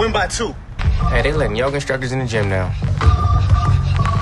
Win by 2. Hey, they letting yoga instructors in the gym now.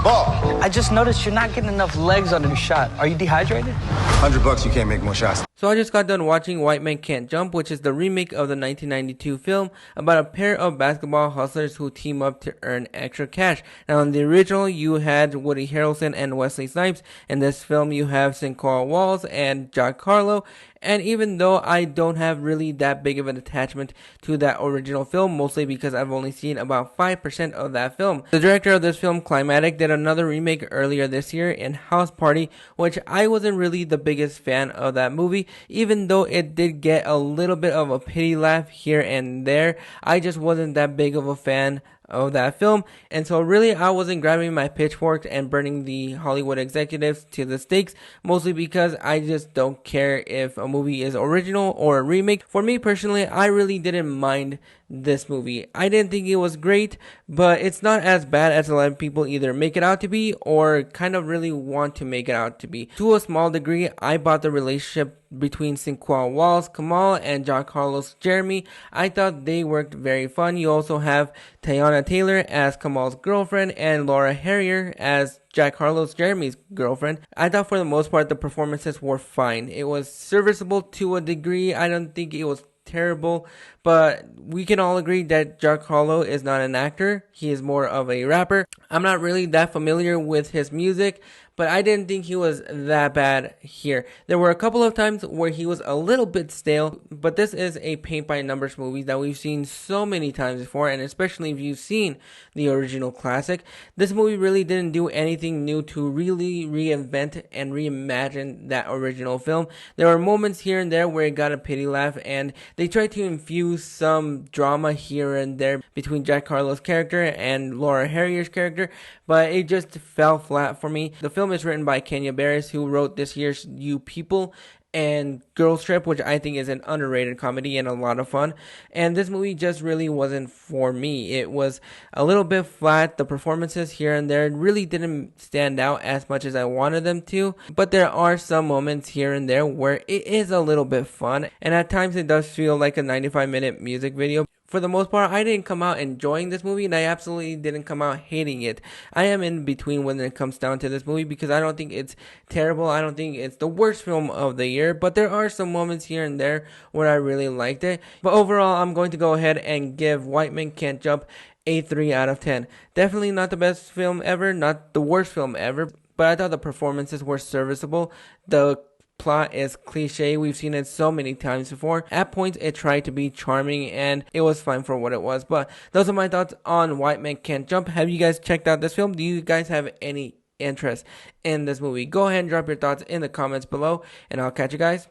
Ball. I just noticed you're not getting enough legs on your shot. Are you dehydrated? $100, you can't make more shots. So I just got done watching White Man Can't Jump, which is the remake of the 1992 film about a pair of basketball hustlers who team up to earn extra cash. Now in the original, you had Woody Harrelson and Wesley Snipes. In this film, you have Cinco Walls and Jack Harlow. And even though I don't have really that big of an attachment to that original film, mostly because I've only seen about 5% of that film. The director of this film, Climatic, did another remake earlier this year in House Party, which I wasn't really the biggest fan of that movie, even though it did get a little bit of a pity laugh here and there. I just wasn't that big of a fan of that film, and so really I wasn't grabbing my pitchforks and burning the Hollywood executives to the stakes, mostly because I just don't care if a movie is original or a remake. For me personally, I really didn't mind this movie. I didn't think it was great, but it's not as bad as a lot of people either make it out to be or kind of really want to make it out to be. To a small degree, I bought the relationship between Cinco Walls, Kamal, and Jack Harlow's Jeremy. I thought they worked very fun. You also have Teyana Taylor as Kamal's girlfriend and Laura Harrier as Jack Harlow's Jeremy's girlfriend. I thought for the most part the performances were fine. It was serviceable to a degree. I don't think it was terrible, but we can all agree that Jack Harlow is not an actor. He is more of a rapper. I'm not really that familiar with his music, but I didn't think he was that bad here. There were a couple of times where he was a little bit stale, but this is a paint by numbers movie that we've seen so many times before, and especially if you've seen the original classic. This movie really didn't do anything new to really reinvent and reimagine that original film. There were moments here and there where it got a pity laugh, and they tried to infuse some drama here and there between Jack Harlow's character and Laura Harrier's character, but it just fell flat for me. The film is written by Kenya Barris, who wrote this year's You People and Girls Trip, which I think is an underrated comedy and a lot of fun. And this movie just really wasn't for me. It was a little bit flat. The performances here and there really didn't stand out as much as I wanted them to, but there are some moments here and there where it is a little bit fun, and at times it does feel like a 95-minute music video. For the most part, I didn't come out enjoying this movie, and I absolutely didn't come out hating it. I am in between when it comes down to this movie, because I don't think it's terrible. I don't think it's the worst film of the year, but there are some moments here and there where I really liked it. But overall, I'm going to go ahead and give White Man Can't Jump a 3 out of 10. Definitely not the best film ever, not the worst film ever, but I thought the performances were serviceable. The plot is cliche. We've seen it so many times before. At points it tried to be charming, and it was fine for what it was. But those are my thoughts on White Man Can't Jump. Have you guys checked out this film? Do you guys have any interest in this movie? Go ahead and drop your thoughts in the comments below, and I'll catch you guys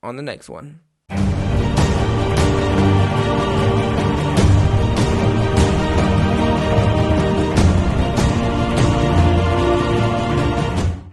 on the next one.